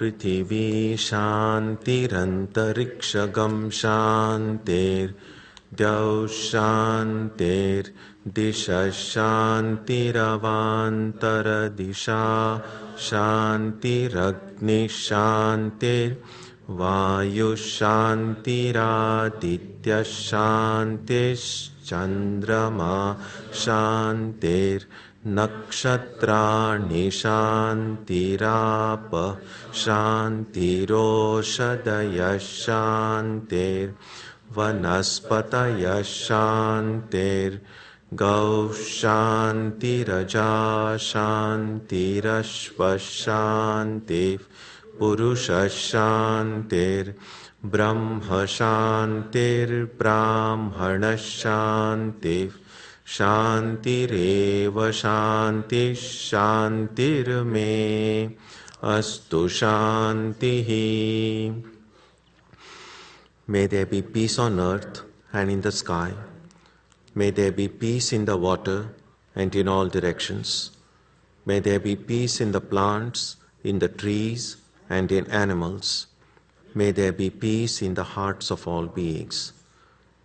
पृथिवी शान्तिरन्तरिक्षगं शान्तिर् द्यौ शान्तिर्दिशः शान्तिरवान्तरदिशा शान्तिरग्निः शान्तिर्वायुः शान्तिरादित्यः शान्तिश्चन्द्रमा शान्तिर्नक्षत्राणि शान्तिरापः शान्तिरोषधयः शान्तिर्वनस्पतयः शान्तिर्गौः शान्तिरजा शान्तिरश्वः शान्तिः पुरुषः शान्तिर्ब्रह्म शान्तिर्ब्राह्मणः शान्तिः शान्तिरेव शान्तिः शान्तिर्मे अस्तु शान्तिः. May there be peace on earth and in the sky. May there be peace in the water and in all directions. May there be peace in the plants, in the trees, and in animals. May there be peace in the hearts of all beings.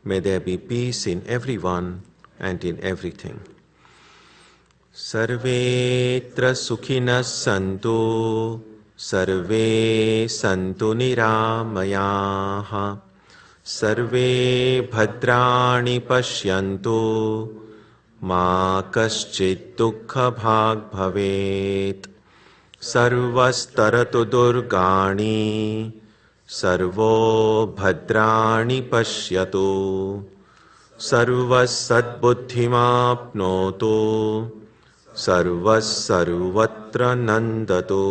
May there be peace in everyone and in everything. Sarvetra sukhinas santu, sarve santu niramayaha, sarve bhadrani pashyantu, ma kaschid dukkha bhag bhavet, sarvastaratu durgani, sarvo bhadrani pashyatu, sarvas sadbuddhimapnotu, sarvas sarvatra nandatu.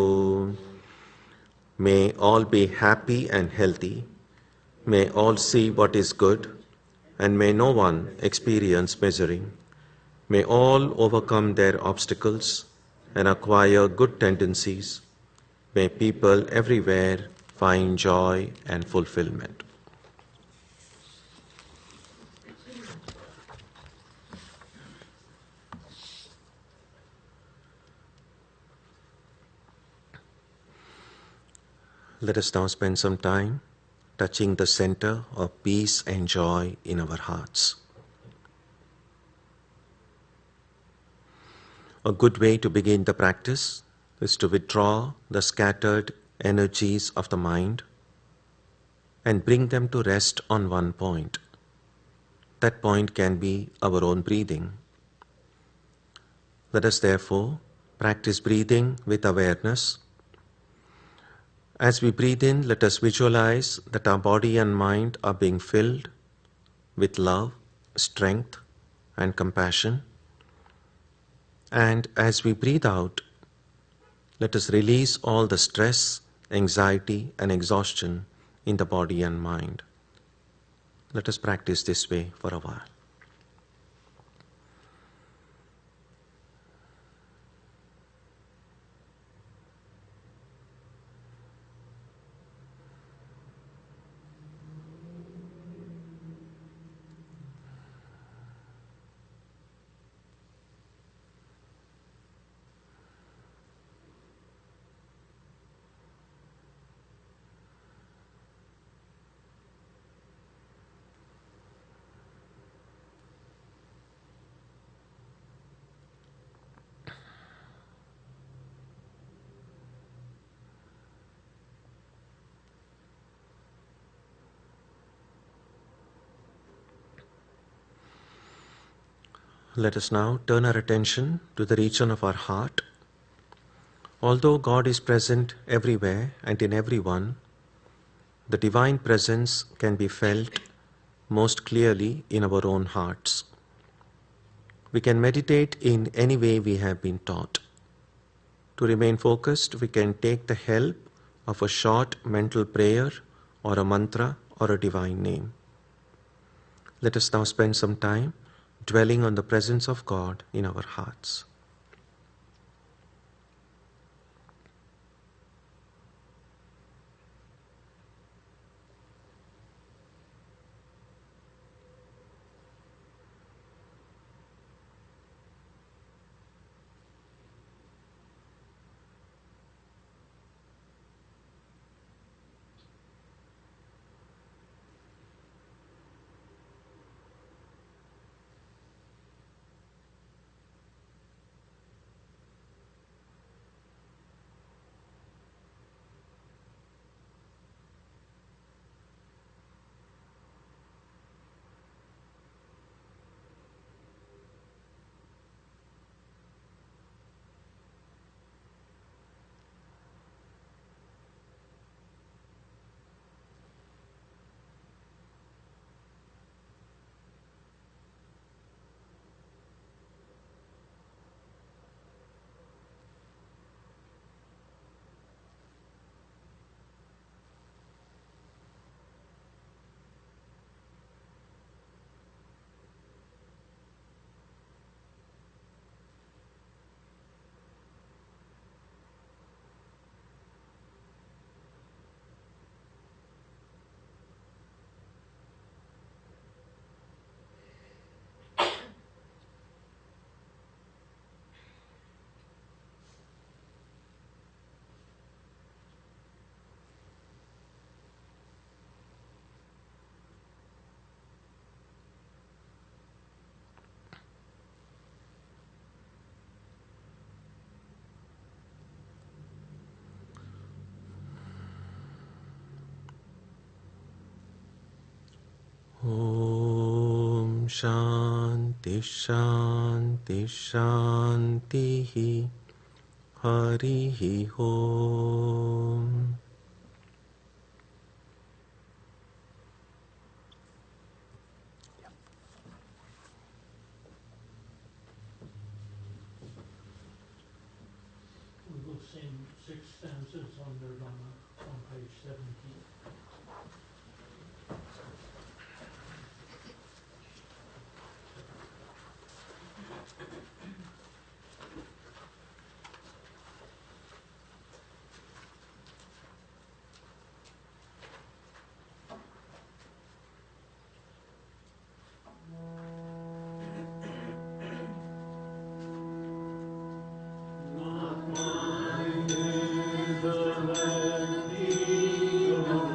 May all be happy and healthy. May all see what is good, and may no one experience misery. May all overcome their obstacles and acquire good tendencies. May people everywhere find joy and fulfillment. Let us now spend some time touching the center of peace and joy in our hearts. A good way to begin the practice is to withdraw the scattered energies of the mind and bring them to rest on one point. That point can be our own breathing. Let us therefore practice breathing with awareness. As we breathe in, let us visualize that our body and mind are being filled with love, strength, and compassion. And as we breathe out, let us release all the stress, anxiety, and exhaustion in the body and mind. Let us practice this way for a while. Let us now turn our attention to the region of our heart. Although God is present everywhere and in everyone, the divine presence can be felt most clearly in our own hearts. We can meditate in any way we have been taught. To remain focused, we can take the help of a short mental prayer or a mantra or a divine name. Let us now spend some time dwelling on the presence of God in our hearts. Om Shanti Shanti Shanti Harihi Om. We will sing 6 stanzas on Nirvana on page 17. Not mine is the remedy of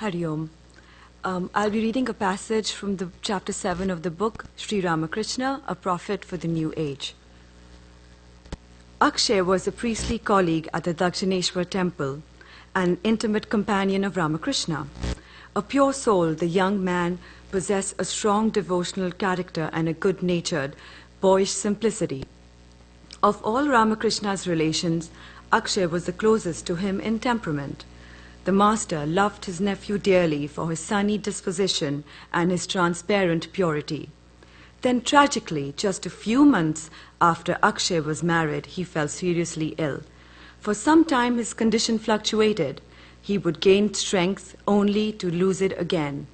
Hari Om. I'll be reading a passage from the chapter 7 of the book, Sri Ramakrishna, A Prophet for the New Age. Akshay was a priestly colleague at the Dakshineshwar temple, an intimate companion of Ramakrishna. A pure soul, the young man possessed a strong devotional character and a good-natured, boyish simplicity. Of all Ramakrishna's relations, Akshay was the closest to him in temperament. The master loved his nephew dearly for his sunny disposition and his transparent purity. Then tragically, just a few months after Akshay was married, he fell seriously ill. For some time his condition fluctuated. He would gain strength only to lose it again.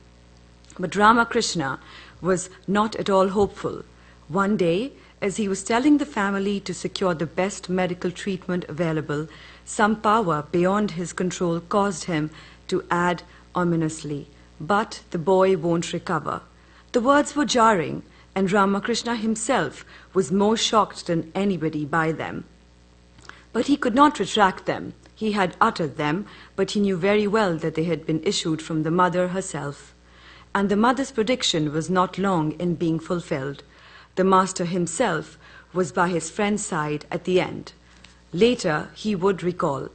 But Ramakrishna was not at all hopeful. One day, as he was telling the family to secure the best medical treatment available, some power beyond his control caused him to add ominously, "But the boy won't recover." The words were jarring, and Ramakrishna himself was more shocked than anybody by them. But he could not retract them. He had uttered them, but he knew very well that they had been issued from the mother herself. And the mother's prediction was not long in being fulfilled. The master himself was by his friend's side at the end. Later, he would recall,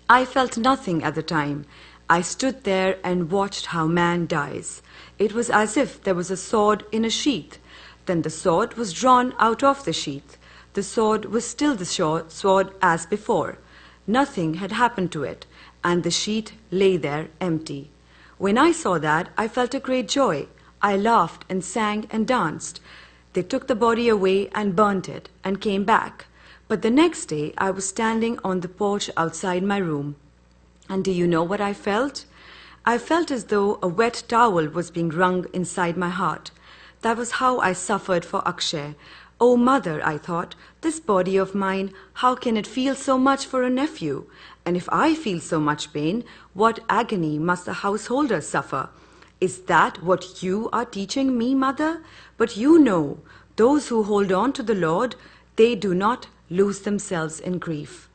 "I felt nothing at the time. I stood there and watched how man dies. It was as if there was a sword in a sheath. Then the sword was drawn out of the sheath. The sword was still the sword as before. Nothing had happened to it, and the sheath lay there empty. When I saw that, I felt a great joy. I laughed and sang and danced. They took the body away and burnt it and came back. But the next day, I was standing on the porch outside my room. And do you know what I felt? I felt as though a wet towel was being wrung inside my heart. That was how I suffered for Akshay. Oh, mother, I thought, this body of mine, how can it feel so much for a nephew? And if I feel so much pain, what agony must the householder suffer? Is that what you are teaching me, mother? But you know, those who hold on to the Lord, they do not lose themselves in grief."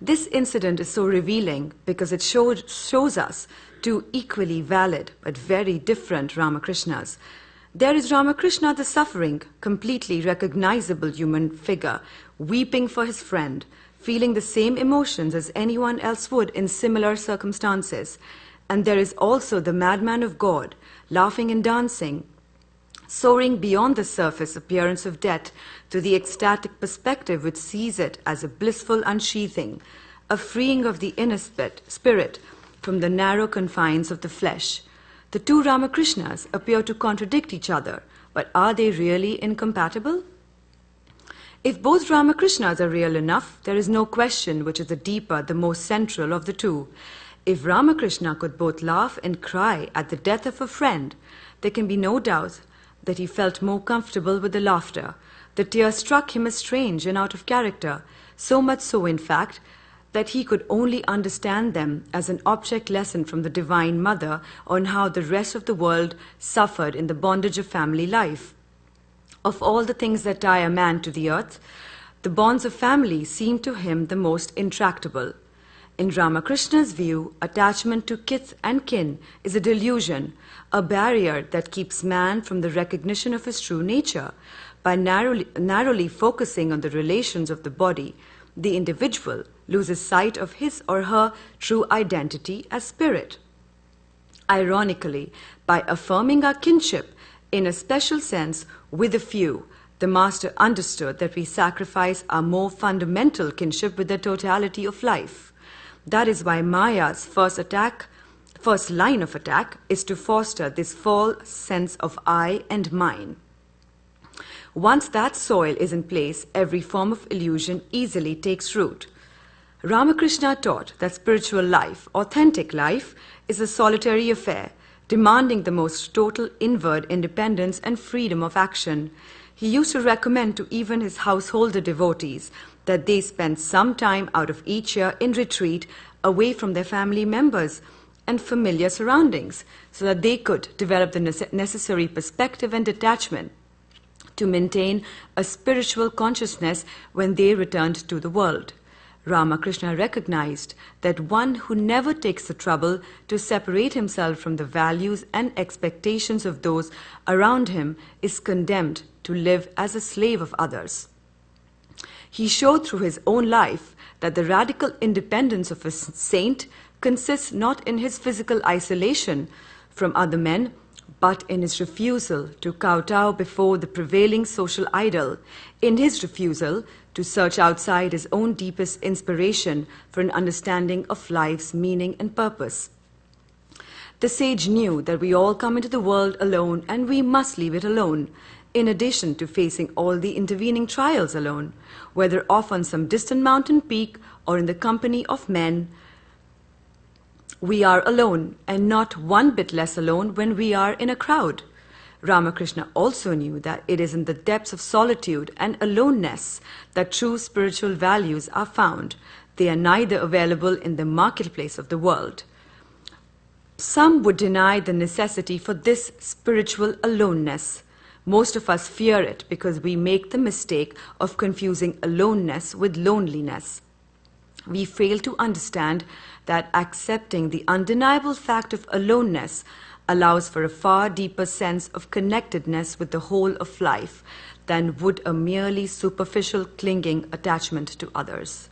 This incident is so revealing because it shows us two equally valid but very different Ramakrishnas. There is Ramakrishna the suffering, completely recognizable human figure, weeping for his friend, feeling the same emotions as anyone else would in similar circumstances. And there is also the madman of God, laughing and dancing, soaring beyond the surface appearance of death to the ecstatic perspective which sees it as a blissful unsheathing, a freeing of the inner spirit from the narrow confines of the flesh. The two Ramakrishnas appear to contradict each other, but are they really incompatible? If both Ramakrishnas are real enough, there is no question which is the deeper, the more central of the two. If Ramakrishna could both laugh and cry at the death of a friend, there can be no doubt that he felt more comfortable with the laughter. The tears struck him as strange and out of character, so much so, in fact, that he could only understand them as an object lesson from the Divine Mother on how the rest of the world suffered in the bondage of family life. Of all the things that tie a man to the earth, the bonds of family seem to him the most intractable. In Ramakrishna's view, attachment to kith and kin is a delusion, a barrier that keeps man from the recognition of his true nature. By narrowly focusing on the relations of the body, the individual loses sight of his or her true identity as spirit. Ironically, by affirming our kinship in a special sense with a few, the Master understood that we sacrifice our more fundamental kinship with the totality of life. That is why Maya's first line of attack is to foster this false sense of I and mine. Once that soil is in place, every form of illusion easily takes root. Ramakrishna taught that spiritual life, authentic life, is a solitary affair, demanding the most total inward independence and freedom of action. He used to recommend to even his householder devotees that they spend some time out of each year in retreat away from their family members and familiar surroundings so that they could develop the necessary perspective and detachment to maintain a spiritual consciousness when they returned to the world. Ramakrishna recognized that one who never takes the trouble to separate himself from the values and expectations of those around him is condemned to live as a slave of others. He showed through his own life that the radical independence of a saint consists not in his physical isolation from other men, but in his refusal to kowtow before the prevailing social idol, in his refusal to search outside his own deepest inspiration for an understanding of life's meaning and purpose. The sage knew that we all come into the world alone and we must leave it alone, in addition to facing all the intervening trials alone, whether off on some distant mountain peak or in the company of men. We are alone, and not one bit less alone when we are in a crowd. Ramakrishna also knew that it is in the depths of solitude and aloneness that true spiritual values are found. They are neither available in the marketplace of the world. Some would deny the necessity for this spiritual aloneness. Most of us fear it because we make the mistake of confusing aloneness with loneliness. We fail to understand that accepting the undeniable fact of aloneness allows for a far deeper sense of connectedness with the whole of life than would a merely superficial clinging attachment to others.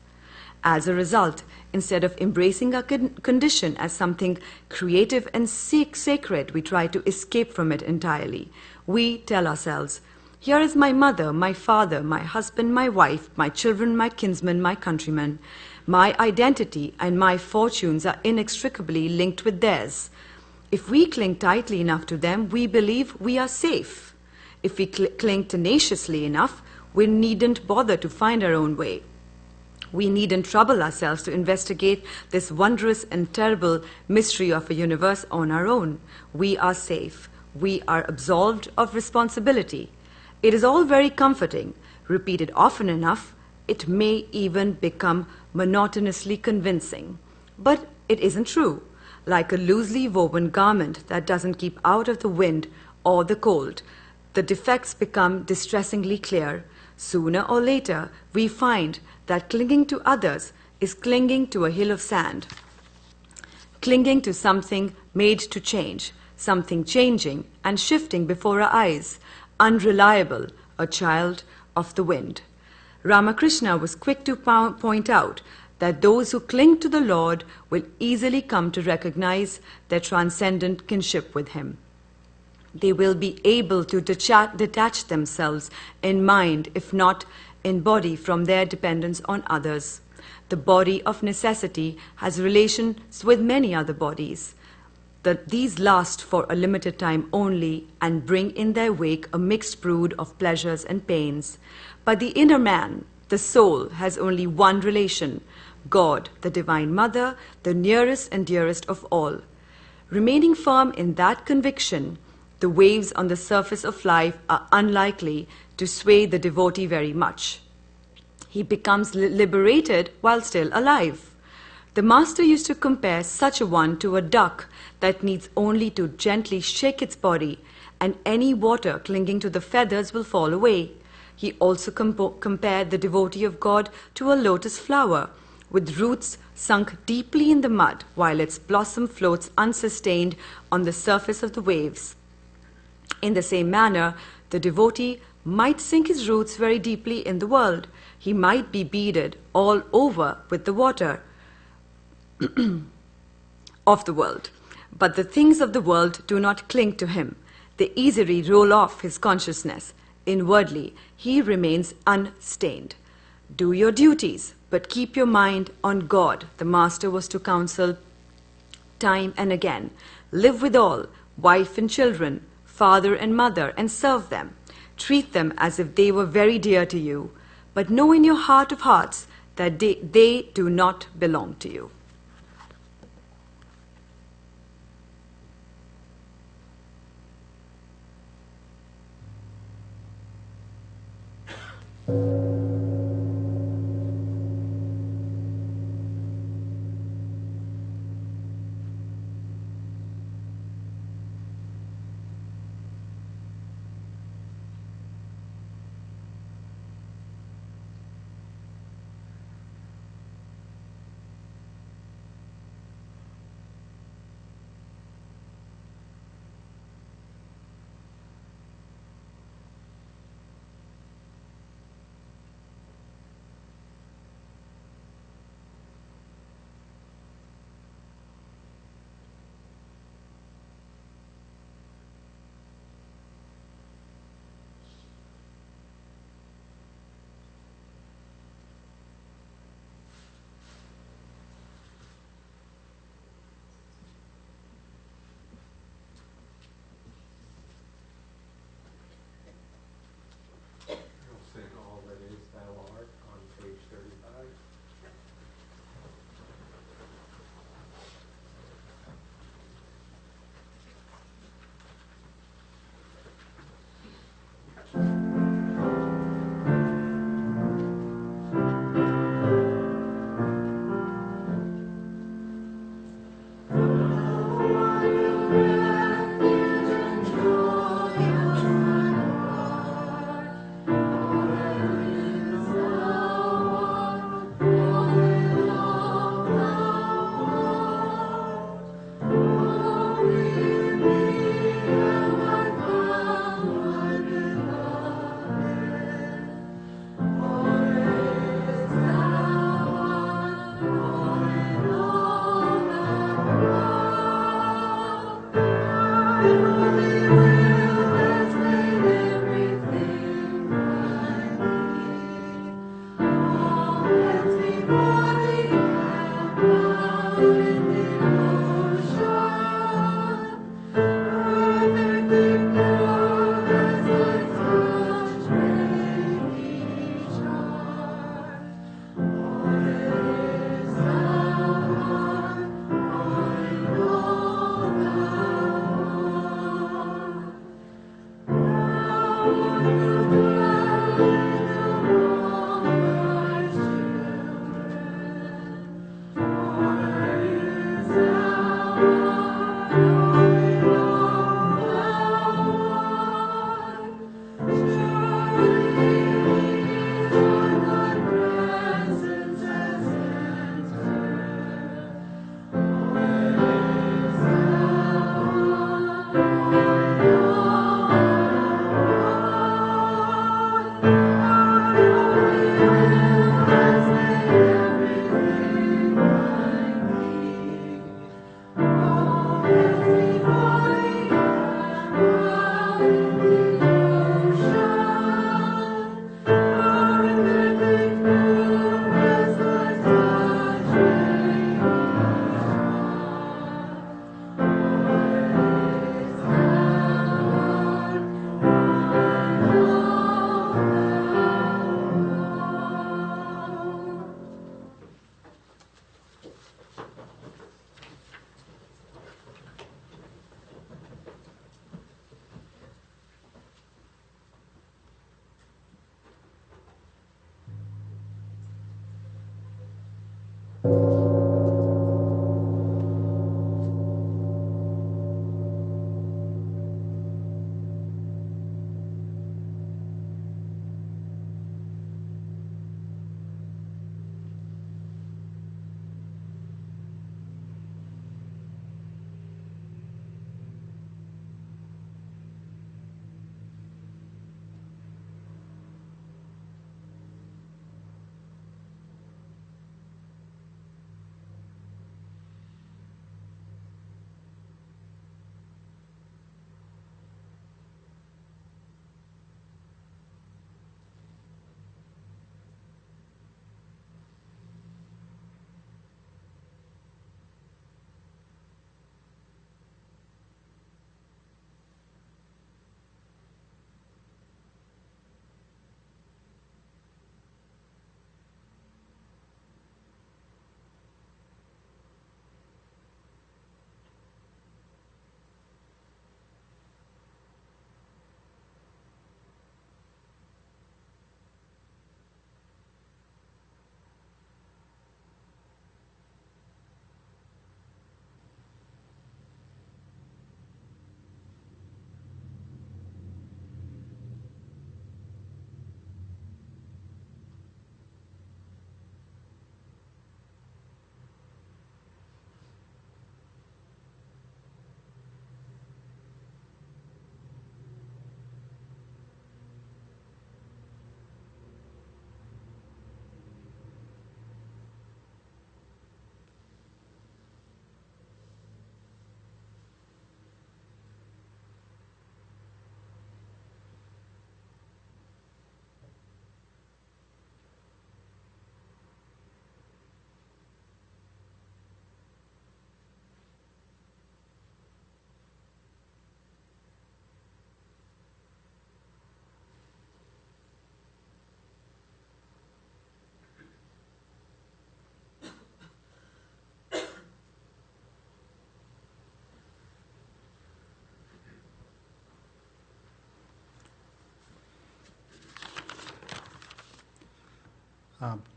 As a result, instead of embracing our condition as something creative and sacred, we try to escape from it entirely. We tell ourselves, here is my mother, my father, my husband, my wife, my children, my kinsmen, my countrymen. My identity and my fortunes are inextricably linked with theirs. If we cling tightly enough to them, we believe we are safe. If we cling tenaciously enough, we needn't bother to find our own way. We needn't trouble ourselves to investigate this wondrous and terrible mystery of a universe on our own. We are safe. We are absolved of responsibility. It is all very comforting. Repeated often enough, it may even become monotonously convincing. But it isn't true. Like a loosely woven garment that doesn't keep out of the wind or the cold, the defects become distressingly clear. Sooner or later, we find that clinging to others is clinging to a hill of sand, clinging to something made to change, something changing and shifting before our eyes, unreliable, a child of the wind. Ramakrishna was quick to point out that those who cling to the Lord will easily come to recognize their transcendent kinship with Him. They will be able to detach themselves in mind, if not in body, from their dependence on others. The body of necessity has relations with many other bodies. These last for a limited time only and bring in their wake a mixed brood of pleasures and pains. But the inner man, the soul, has only one relation, God, the Divine Mother, the nearest and dearest of all. Remaining firm in that conviction, the waves on the surface of life are unlikely to sway the devotee very much. He becomes liberated while still alive. The Master used to compare such a one to a duck that needs only to gently shake its body, and any water clinging to the feathers will fall away. He also compared the devotee of God to a lotus flower, with roots sunk deeply in the mud, while its blossom floats unsustained on the surface of the waves. In the same manner, the devotee might sink his roots very deeply in the world. He might be beaded all over with the water of the world. But the things of the world do not cling to him. They easily roll off his consciousness. Inwardly, he remains unstained. Do your duties, but keep your mind on God, the Master was to counsel time and again. Live with all, wife and children, father and mother, and serve them. Treat them as if they were very dear to you, but know in your heart of hearts that they do not belong to you.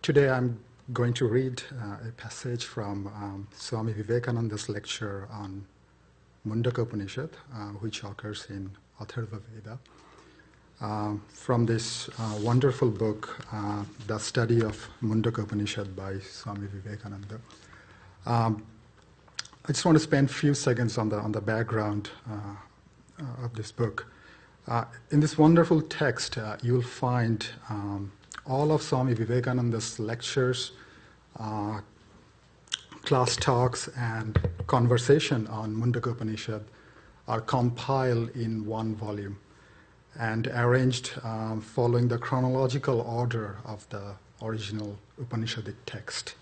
Today I'm going to read a passage from Swami Vivekananda's lecture on Mundaka Upanishad, which occurs in Atharva Veda. From this wonderful book, The Study of Mundaka Upanishad by Swami Vivekananda. I just want to spend a few seconds on the background of this book. In this wonderful text, you'll find all of Swami Vivekananda's lectures, class talks, and conversation on Mundaka Upanishad are compiled in one volume and arranged following the chronological order of the original Upanishadic text.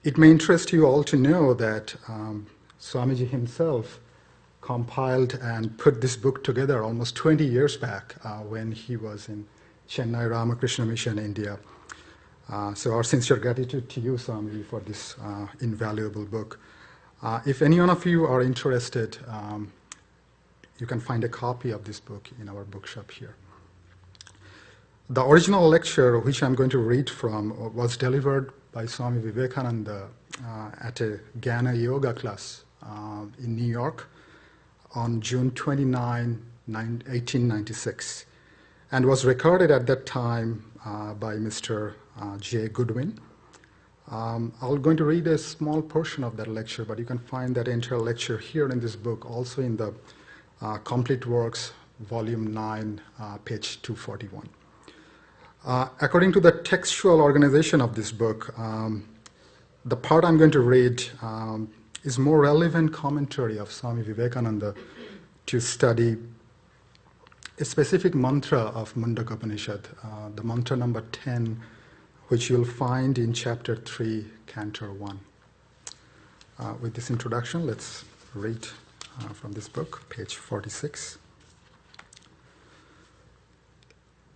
It may interest you all to know that Swamiji himself compiled and put this book together almost 20 years back when he was in Chennai Ramakrishna Mission, India. So our sincere gratitude to you, Swamiji, for this invaluable book. If any one of you are interested, you can find a copy of this book in our bookshop here. The original lecture, which I'm going to read from, was delivered by Swami Vivekananda at a Jnana Yoga class in New York on June 29, 1896, and was recorded at that time by Mr. J. Goodwin. I'm going to read a small portion of that lecture, but you can find that entire lecture here in this book, also in the Complete Works, Volume 9, page 241. According to the textual organization of this book, the part I'm going to read is more relevant commentary of Swami Vivekananda to study a specific mantra of Mundaka Upanishad, the mantra number 10, which you'll find in chapter 3, canto 1. With this introduction, let's read from this book, page 46.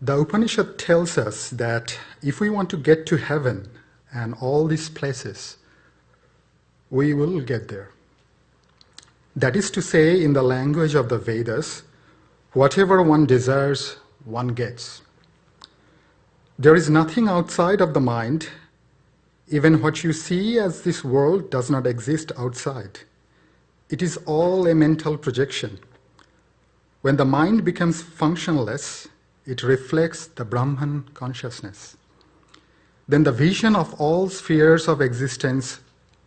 The Upanishad tells us that if we want to get to heaven and all these places, we will get there. That is to say, in the language of the Vedas, whatever one desires, one gets. There is nothing outside of the mind. Even what you see as this world does not exist outside. It is all a mental projection. When the mind becomes functionless, it reflects the Brahman consciousness. Then the vision of all spheres of existence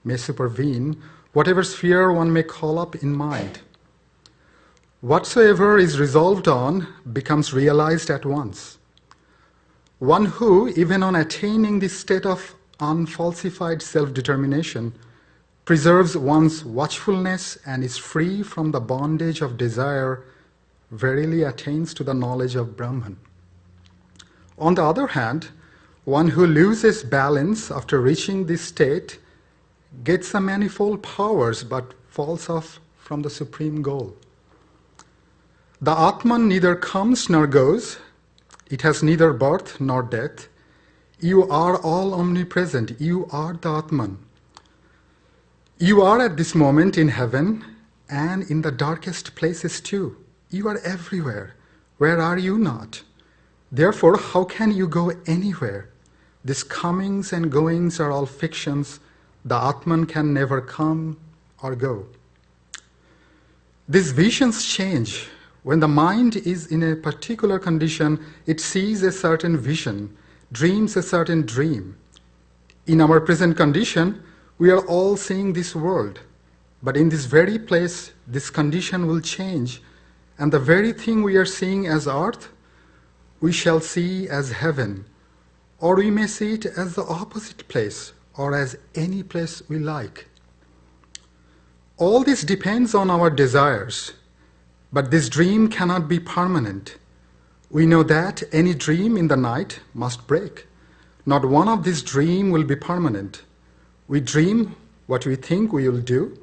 may supervene, whatever sphere one may call up in mind. Whatsoever is resolved on becomes realized at once. One who, even on attaining this state of unfalsified self-determination, preserves one's watchfulness and is free from the bondage of desire, verily attains to the knowledge of Brahman. On the other hand, one who loses balance after reaching this state gets a manifold powers but falls off from the supreme goal. The Atman neither comes nor goes. It has neither birth nor death. You are all omnipresent. You are the Atman. You are at this moment in heaven and in the darkest places too. You are everywhere. Where are you not? Therefore, how can you go anywhere? These comings and goings are all fictions. The Atman can never come or go. These visions change. When the mind is in a particular condition, it sees a certain vision, dreams a certain dream. In our present condition, we are all seeing this world. But in this very place, this condition will change, and the very thing we are seeing as earth, we shall see as heaven, or we may see it as the opposite place, or as any place we like. All this depends on our desires, but this dream cannot be permanent. We know that any dream in the night must break. Not one of these dreams will be permanent. We dream what we think we will do.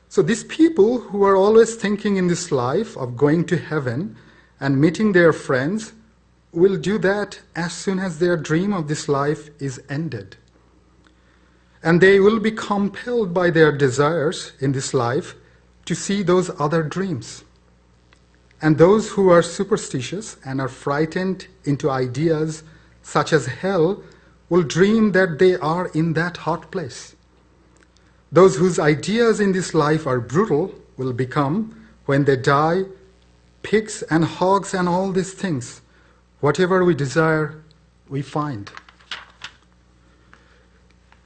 So these people who are always thinking in this life of going to heaven and meeting their friends will do that as soon as their dream of this life is ended. And they will be compelled by their desires in this life to see those other dreams. And those who are superstitious and are frightened into ideas such as hell, will dream that they are in that hot place. Those whose ideas in this life are brutal will become, when they die, pigs and hogs and all these things. Whatever we desire, we find.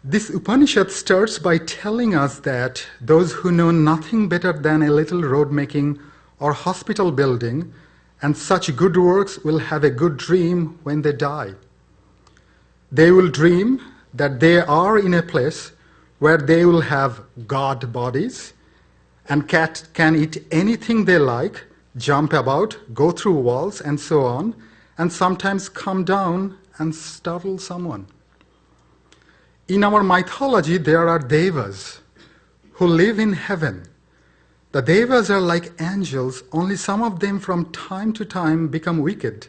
This Upanishad starts by telling us that those who know nothing better than a little road making or hospital building and such good works will have a good dream when they die. They will dream that they are in a place where they will have God bodies and can eat anything they like, jump about, go through walls, and so on, and sometimes come down and startle someone. In our mythology, there are devas who live in heaven. The devas are like angels, only some of them from time to time become wicked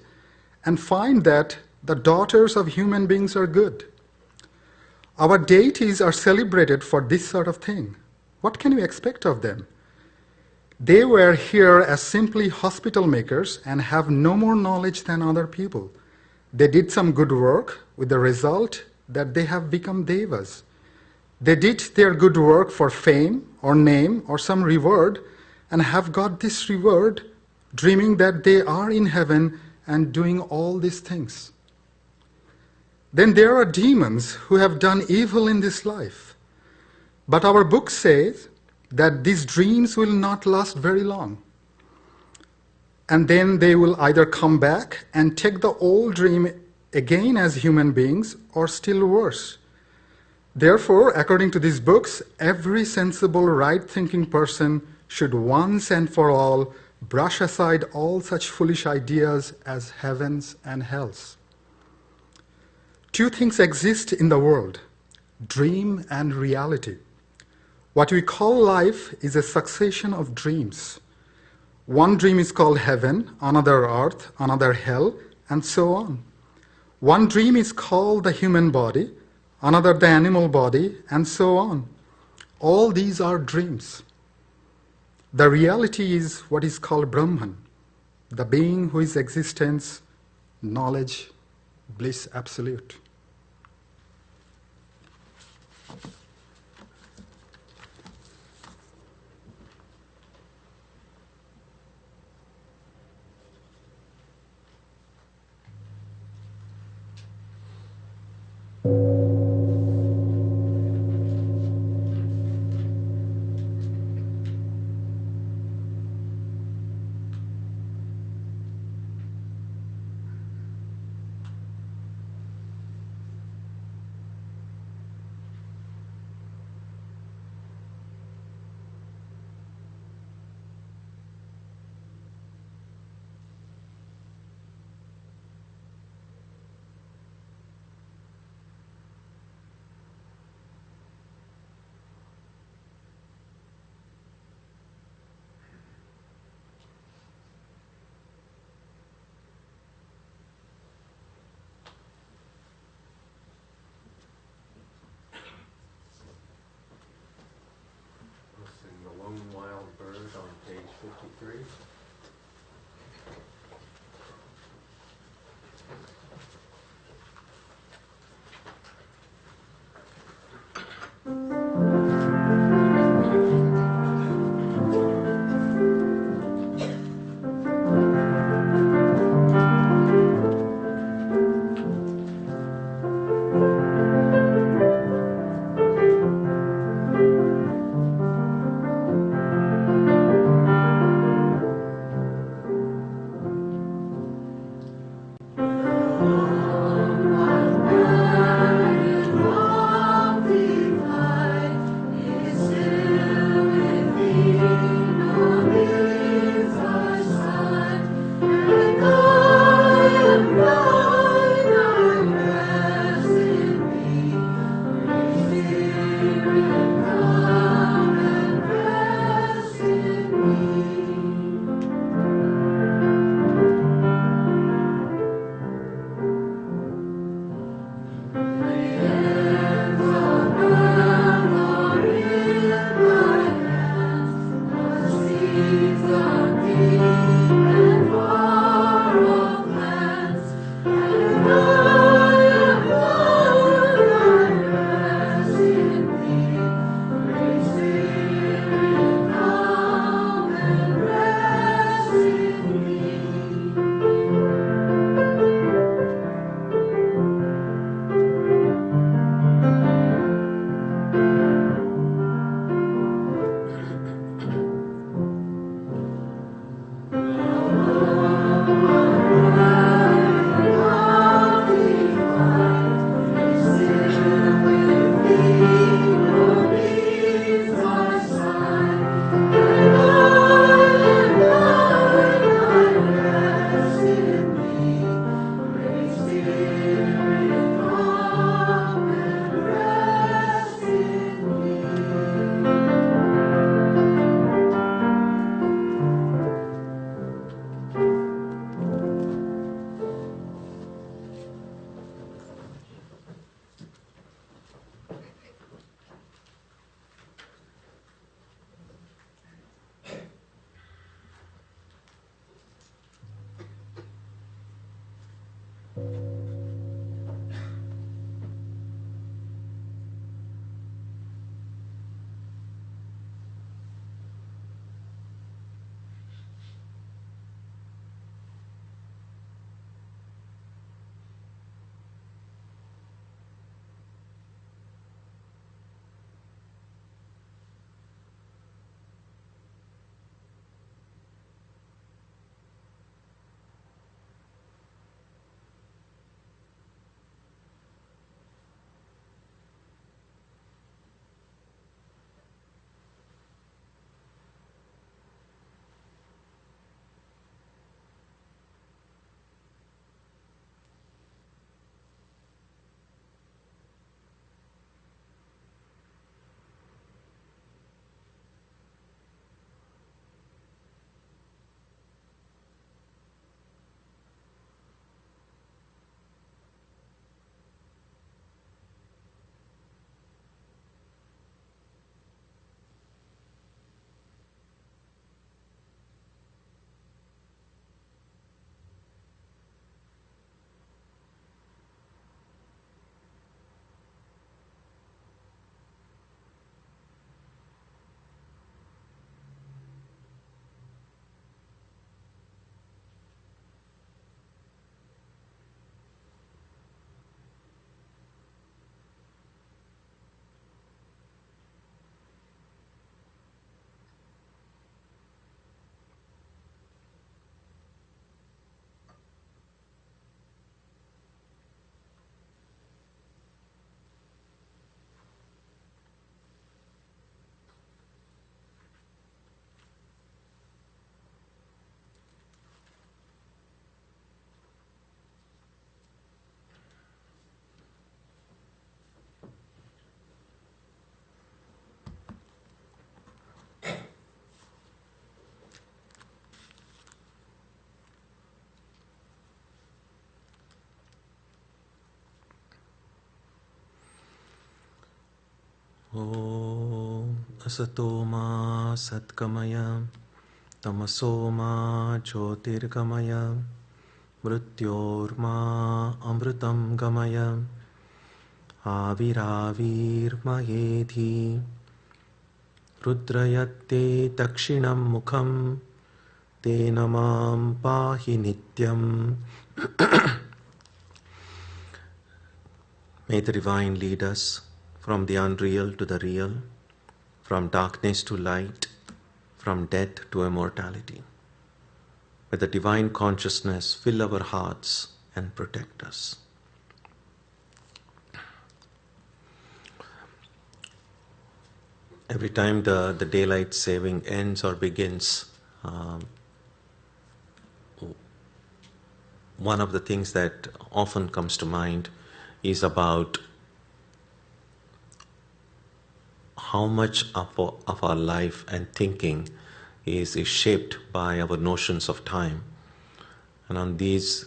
and find that the daughters of human beings are good. Our deities are celebrated for this sort of thing. What can we expect of them? They were here as simply hospital makers and have no more knowledge than other people. They did some good work with the result that they have become devas. They did their good work for fame or name or some reward and have got this reward, dreaming that they are in heaven and doing all these things. Then there are demons who have done evil in this life. But our book says that these dreams will not last very long. And then they will either come back and take the old dream again as human beings, or still worse. Therefore, according to these books, every sensible, right-thinking person should once and for all brush aside all such foolish ideas as heavens and hells. Two things exist in the world: dream and reality. What we call life is a succession of dreams. One dream is called heaven, another earth, another hell, and so on. One dream is called the human body, another the animal body, and so on. All these are dreams. The reality is what is called Brahman, the being who is existence, knowledge, bliss absolute. Om Asatoma Satkamaya Tamasoma Jyotirgamaya Mrityorma Amritam Gamaya Aviravirmayedhi Rudrayatte Dakshinam Mukham Tenamam Pahi Nityam. May the Divine lead us from the unreal to the real, from darkness to light, from death to immortality. May the Divine Consciousness fill our hearts and protect us. Every time the daylight saving ends or begins, one of the things that often comes to mind is about how much of our life and thinking is shaped by our notions of time. And on these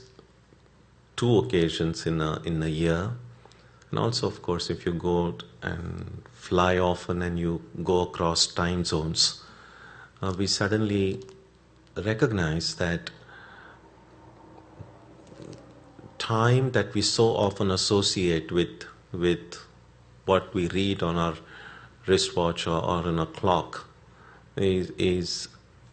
two occasions in a year, and also of course if you go and fly often and you go across time zones, we suddenly recognize that time that we so often associate with what we read on our wristwatch or on a clock is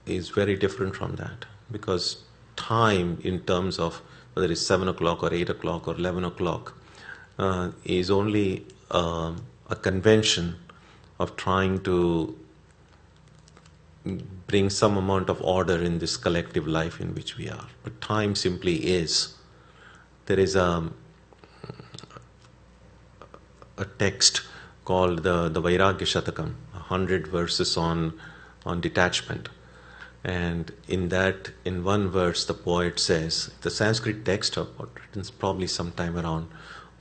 very different from that, because time in terms of whether it's 7 o'clock or 8 o'clock or 11 o'clock is only a convention of trying to bring some amount of order in this collective life in which we are. But time simply is. There is a text called the Vairagya Shatakam, 100 verses on detachment. And in one verse, the poet says, the Sanskrit text written probably sometime around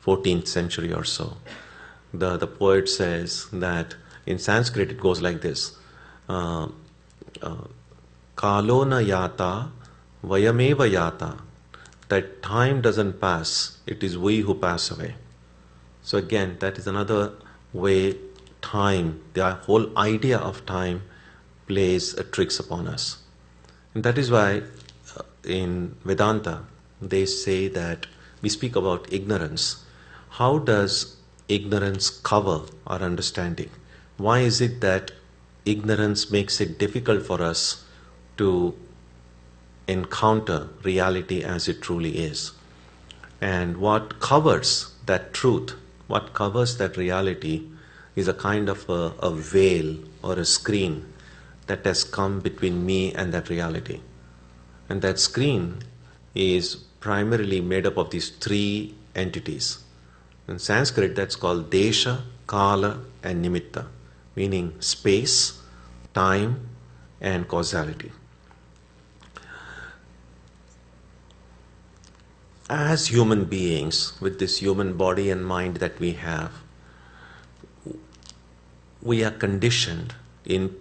14th century or so. The poet says that in Sanskrit it goes like this: Kalo na yata, vayameva yata. That time doesn't pass, it is we who pass away. So again, that is another way time, the whole idea of time, plays tricks upon us. And that is why in Vedanta they say that we speak about ignorance. How does ignorance cover our understanding? Why is it that ignorance makes it difficult for us to encounter reality as it truly is? And what covers that truth, what covers that reality, is a kind of a veil or a screen that has come between me and that reality. And that screen is primarily made up of these three entities. In Sanskrit, that's called Desha, Kala, and Nimitta, meaning space, time, and causality. As human beings, with this human body and mind that we have, we are conditioned in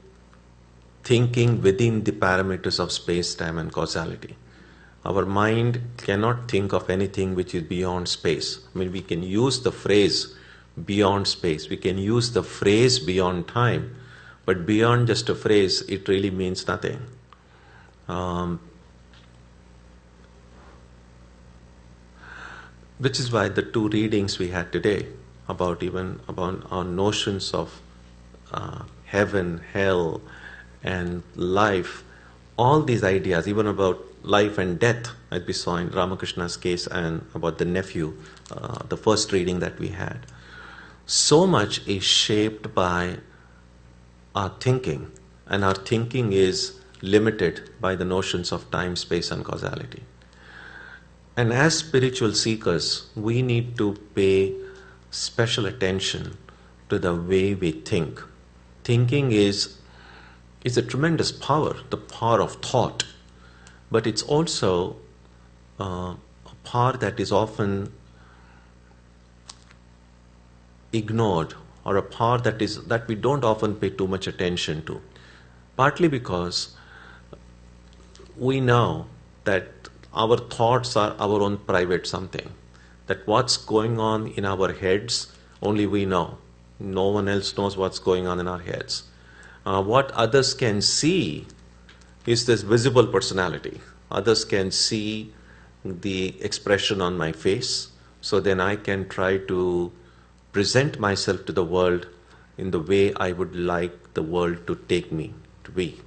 thinking within the parameters of space, time, and causality. Our mind cannot think of anything which is beyond space. I mean, we can use the phrase beyond space, we can use the phrase beyond time, but beyond just a phrase, it really means nothing. Which is why the two readings we had today about our notions of heaven, hell, and life, all these ideas, even about life and death, as we saw in Ramakrishna's case, and about the nephew, the first reading that we had, so much is shaped by our thinking, and our thinking is limited by the notions of time, space, and causality. And as spiritual seekers, we need to pay special attention to the way we think. Thinking is a tremendous power, the power of thought, but it's also a power that is often ignored, or a power that we don't often pay too much attention to. Partly because we know that our thoughts are our own private something, that what's going on in our heads only we know. No one else knows what's going on in our heads. What others can see is this visible personality. Others can see the expression on my face, so then I can try to present myself to the world in the way I would like the world to take me to be.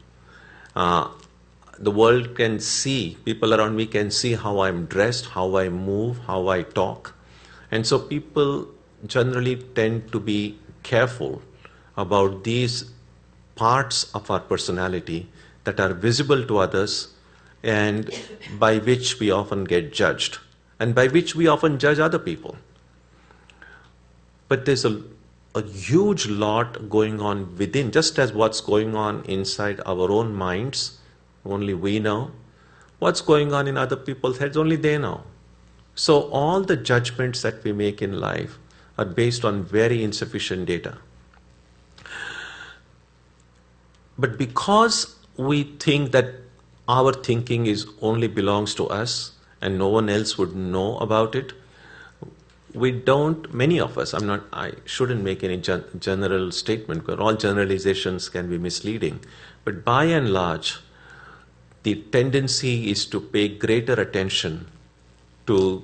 The world can see, people around me can see how I'm dressed, how I move, how I talk. And so people generally tend to be careful about these parts of our personality that are visible to others and by which we often get judged and by which we often judge other people. But there's a huge lot going on within, just as what's going on inside our own minds, only we know. What's going on in other people's heads, only they know. So all the judgments that we make in life are based on very insufficient data. But because we think that our thinking only belongs to us and no one else would know about it, we don't, many of us, I shouldn't make any general statement because all generalizations can be misleading. But by and large, the tendency is to pay greater attention to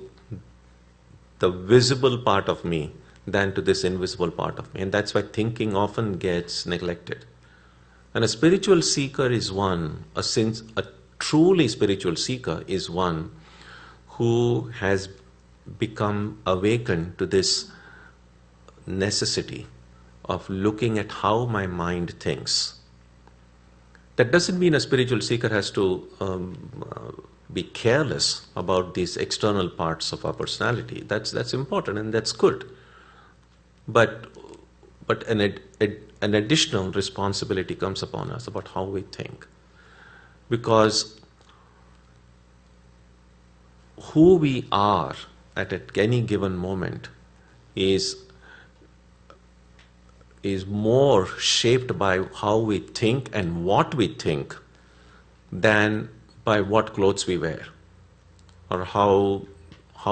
the visible part of me than to this invisible part of me. And that's why thinking often gets neglected. And a spiritual seeker is one, a truly spiritual seeker is one who has become awakened to this necessity of looking at how my mind thinks. That doesn't mean a spiritual seeker has to be careless about these external parts of our personality. That's important and that's good. But an additional responsibility comes upon us about how we think. Because who we are at any given moment is more shaped by how we think and what we think than by what clothes we wear or how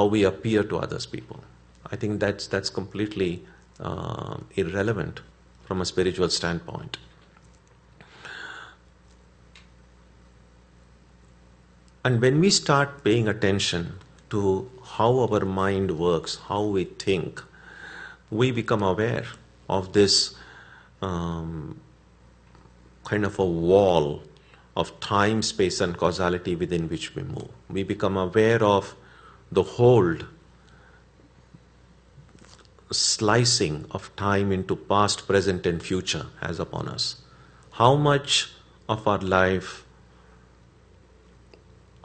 we appear to others people. I think that's completely irrelevant from a spiritual standpoint. And when we start paying attention to how our mind works, how we think, we become aware of this kind of a wall of time, space and causality within which we move. We become aware of the hold slicing of time into past, present and future has upon us. How much of our life,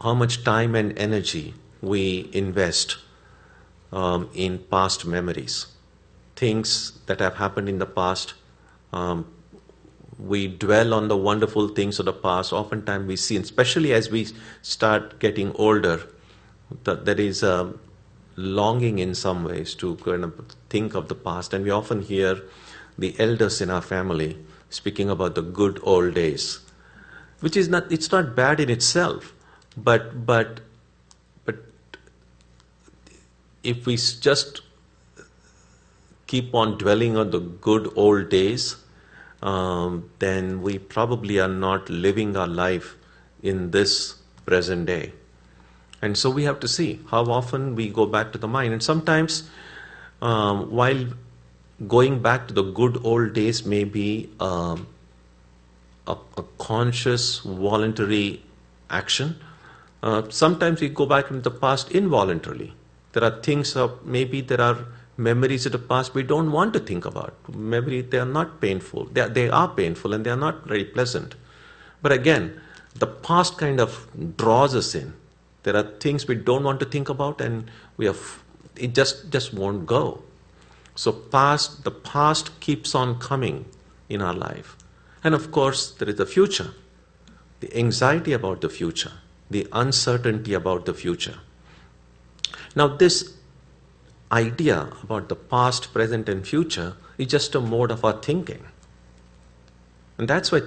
how much time and energy we invest in past memories. Things that have happened in the past, we dwell on the wonderful things of the past. Oftentimes we see, especially as we start getting older, that there is a longing in some ways to kind of think of the past. And we often hear the elders in our family speaking about the good old days, which is not, it's not bad in itself, but if we just keep on dwelling on the good old days, then we probably are not living our life in this present day. And so we have to see how often we go back to the mind. And sometimes while going back to the good old days may be a conscious, voluntary action, sometimes we go back into the past involuntarily. There are things maybe there are memories of the past we don't want to think about. Maybe they are not painful. They are painful and they are not very pleasant. But again, the past kind of draws us in. There are things we don't want to think about and it just won't go. So the past keeps on coming in our life. And of course, there is the future, the anxiety about the future, the uncertainty about the future. Now this idea about the past, present and future is just a mode of our thinking. And that's why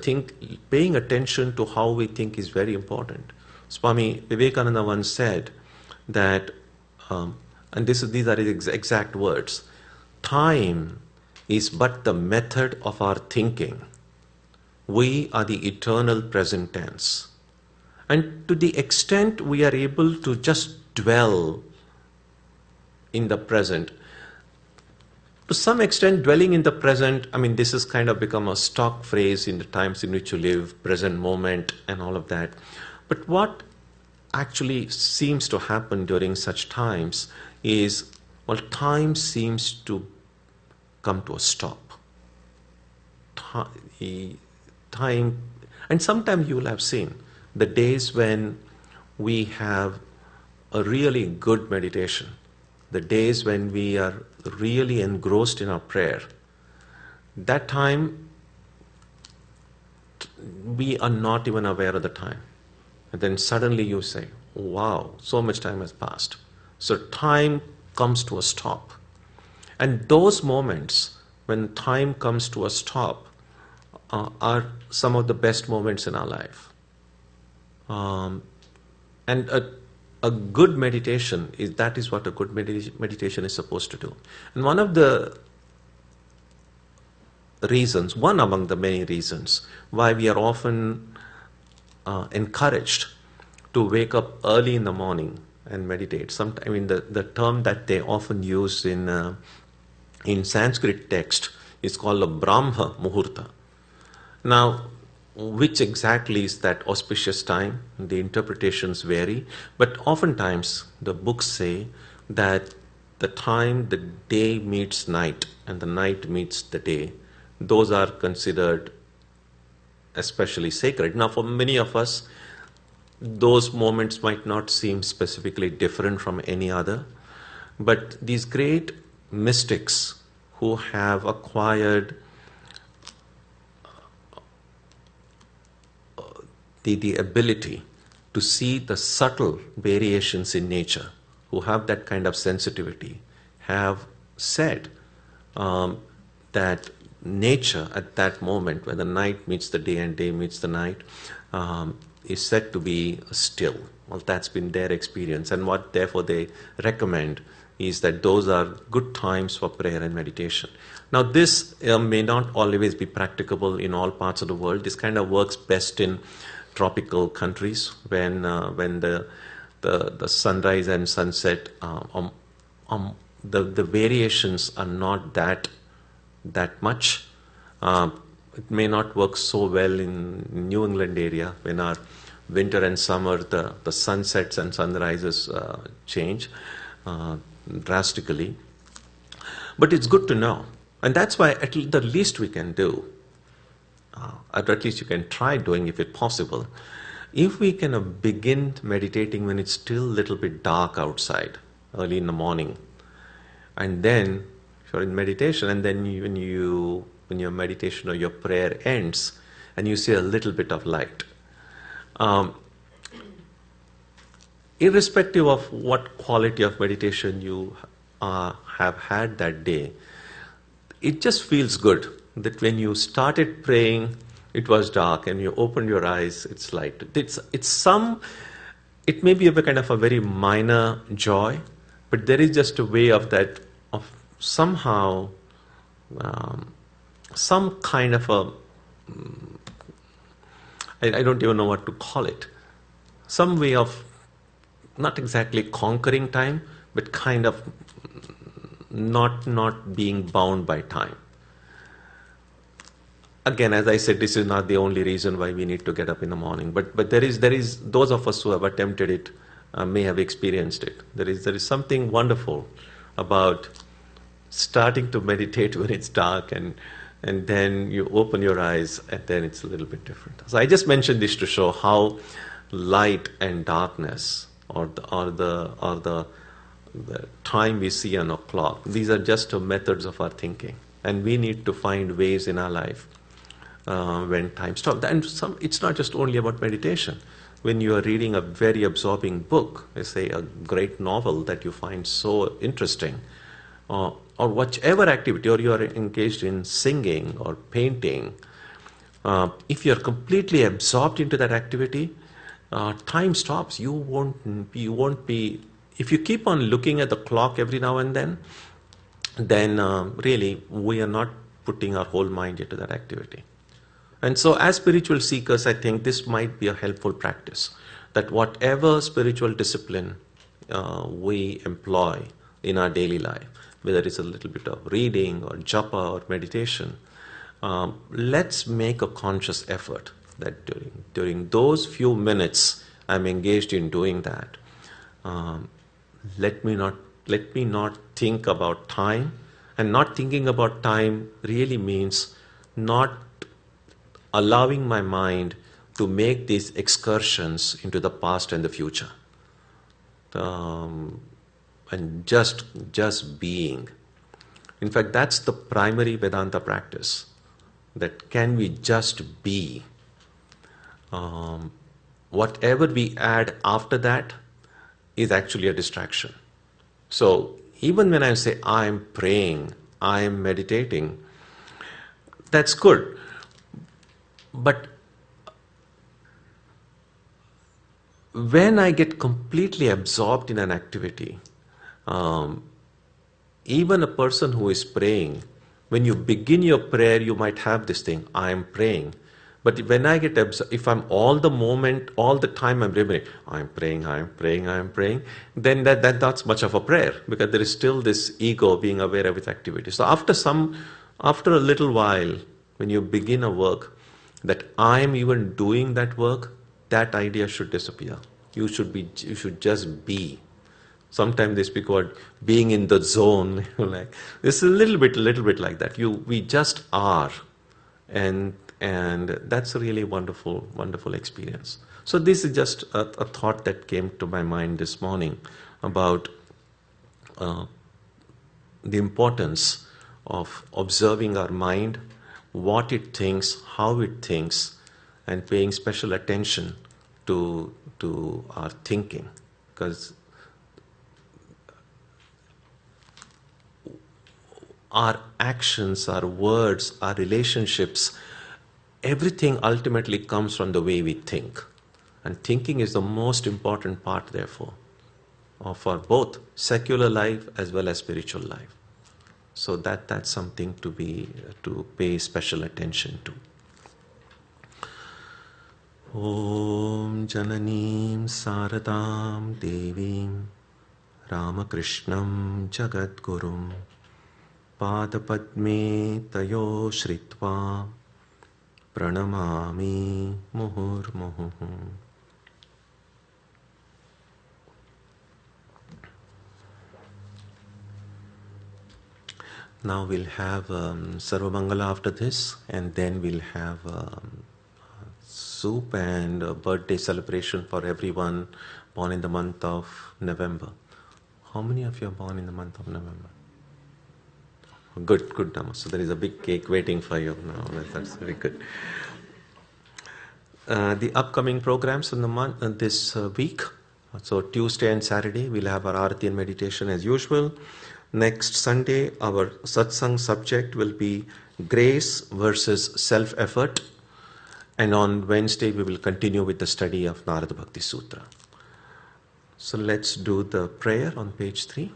paying attention to how we think is very important. Swami Vivekananda once said that, and these are his exact words, time is but the method of our thinking. We are the eternal present tense. And to the extent we are able to just dwell in the present, to some extent dwelling in the present, this has kind of become a stock phrase in the times in which you live, present moment and all of that. But what actually seems to happen during such times is, time seems to come to a stop. Time, and sometimes you will have seen the days when we have a really good meditation, the days when we are really engrossed in our prayer. That time, we are not even aware of the time. And then suddenly you say, wow, so much time has passed. So time comes to a stop. And those moments when time comes to a stop are some of the best moments in our life. And a good meditation, that is what a good meditation is supposed to do. And one of the reasons, one among the many reasons why we are often encouraged to wake up early in the morning and meditate. The term that they often use in Sanskrit text is called a Brahma Muhurta. Now, which exactly is that auspicious time? The interpretations vary, but oftentimes the books say that the time the day meets night and the night meets the day, those are considered especially sacred. Now, for many of us, those moments might not seem specifically different from any other, but these great mystics who have acquired the ability to see the subtle variations in nature, who have that kind of sensitivity, have said that nature at that moment, when the night meets the day and day meets the night, is said to be still. Well, that's been their experience, and what therefore they recommend is that those are good times for prayer and meditation. Now, this may not always be practicable in all parts of the world. This kind of works best in tropical countries when the sunrise and sunset, the variations are not that much. It may not work so well in New England area when our winter and summer, the sunsets and sunrises change drastically. But it's good to know. And that's why the least we can do, or at least you can try doing if it's possible, if we can begin meditating when it's still a little bit dark outside, early in the morning, and then you're in meditation, and then when your meditation or your prayer ends, and you see a little bit of light, irrespective of what quality of meditation you have had that day, it just feels good that when you started praying, it was dark, and you opened your eyes, it's light. It may be a kind of a very minor joy, but there is just a way of that, of somehow some kind of a, I don't even know what to call it, some way of not exactly conquering time, but kind of not being bound by time. Again, as I said, this is not the only reason why we need to get up in the morning, but there is those of us who have attempted it may have experienced it. There is something wonderful about starting to meditate when it's dark, and then you open your eyes, and then it's a little bit different. So I just mentioned this to show how light and darkness, or the time we see on a clock, these are just methods of our thinking, and we need to find ways in our life when time stops. And it's not just only about meditation. When you are reading a very absorbing book, say a great novel that you find so interesting, or whichever activity, or you are engaged in singing or painting, if you're completely absorbed into that activity, time stops. You won't be. If you keep on looking at the clock every now and then, then really we are not putting our whole mind into that activity. And so, as spiritual seekers, I think this might be a helpful practice, that whatever spiritual discipline we employ in our daily life, whether it's a little bit of reading or japa or meditation, let's make a conscious effort that during those few minutes I'm engaged in doing that, let me not think about time. And not thinking about time really means not allowing my mind to make these excursions into the past and the future, and just being. In fact, that's the primary Vedanta practice. That can we just be? Whatever we add after that is actually a distraction. So even when I say I am praying, I am meditating, that's good. But when I get completely absorbed in an activity, even a person who is praying, when you begin your prayer, you might have this thing, I am praying. But when I get absorbed, if I'm all the time I'm remembering, I'm praying, then that's not much of a prayer, because there is still this ego being aware of its activity. So after a little while, when you begin a work, that I am even doing that work, that idea should disappear. You should just be. Sometimes they speak about being in the zone. Like this is a little bit like that. We just are, and that's a really wonderful experience. So this is just a thought that came to my mind this morning about the importance of observing our mind, what it thinks, how it thinks, and paying special attention to our thinking, because our actions, our words, our relationships, everything ultimately comes from the way we think. And thinking is the most important part, therefore, for both secular life as well as spiritual life. So that's something to pay special attention to. Om Jananim Saradam Devim Ramakrishnam Jagadgurum Padapadme Tayo Shritva Pranamami Muhurmuhu. Now we'll have Sarvamangala after this, and then we'll have soup and a birthday celebration for everyone born in the month of November. How many of you are born in the month of November? Good, Nama. So there is a big cake waiting for you now. That's very good. The upcoming programs in the month this week. So Tuesday and Saturday we'll have our Aarati and meditation as usual. Next Sunday our satsang subject will be grace versus self-effort. And on Wednesday we will continue with the study of Narada Bhakti Sutra. So let's do the prayer on page 3.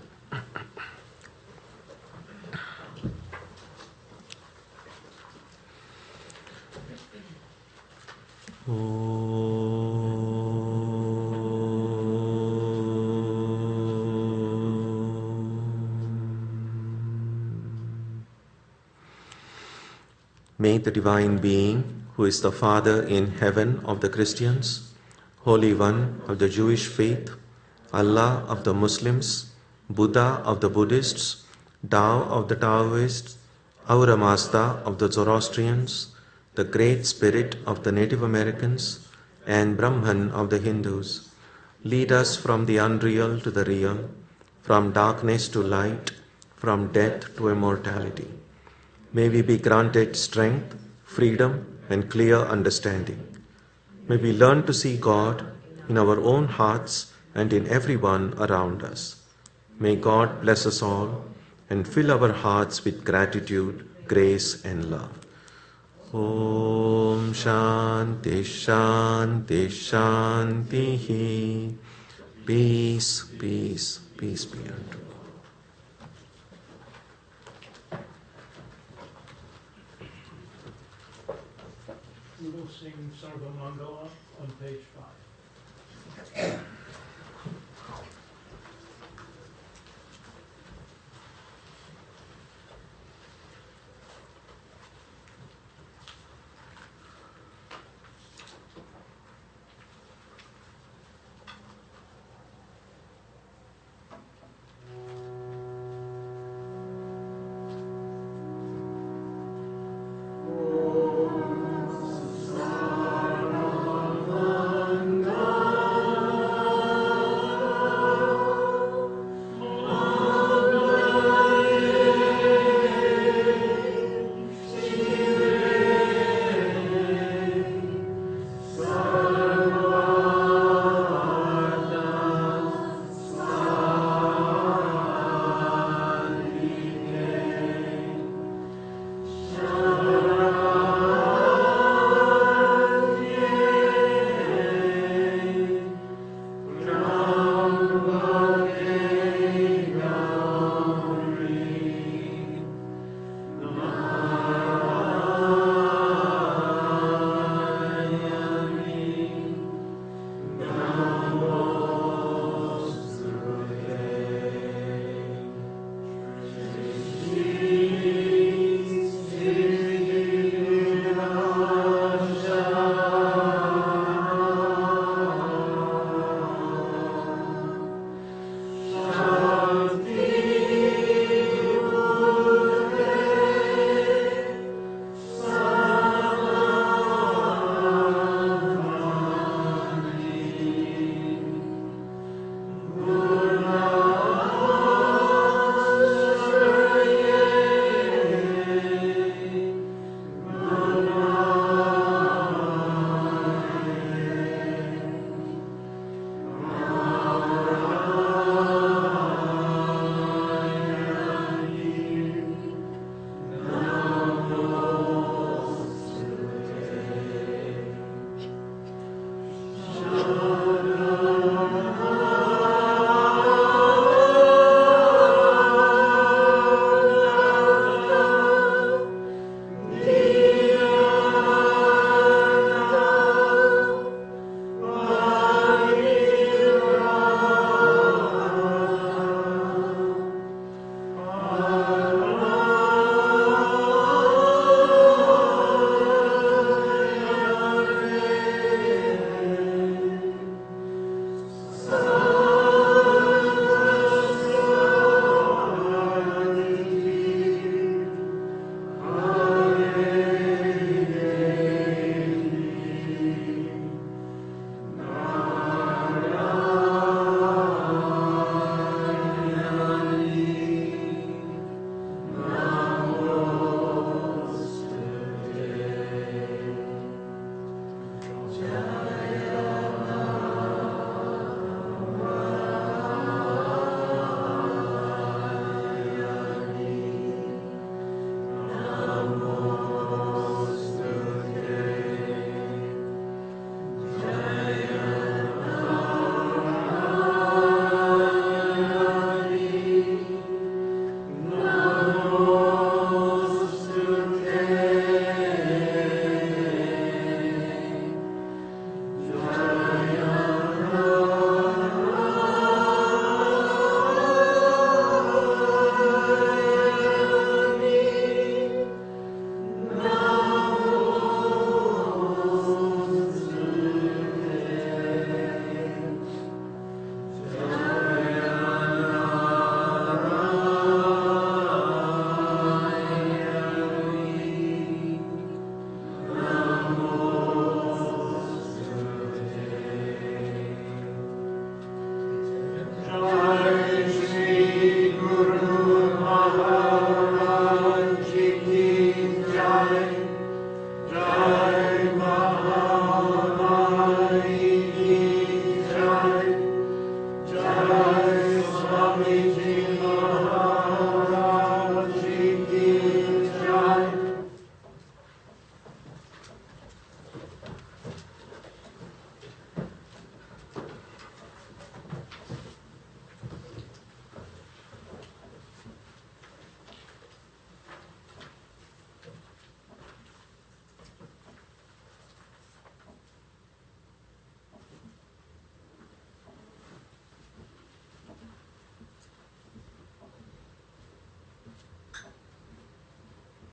May the Divine Being, who is the Father in heaven of the Christians, Holy One of the Jewish faith, Allah of the Muslims, Buddha of the Buddhists, Tao of the Taoists, Ahura Mazda of the Zoroastrians, the Great Spirit of the Native Americans, and Brahman of the Hindus, lead us from the unreal to the real, from darkness to light, from death to immortality. May we be granted strength, freedom, and clear understanding. May we learn to see God in our own hearts and in everyone around us. May God bless us all and fill our hearts with gratitude, grace, and love. Om Shanti Shanti Shanti. Peace, peace, peace be unto you. sing Sarva Mangala on page 5.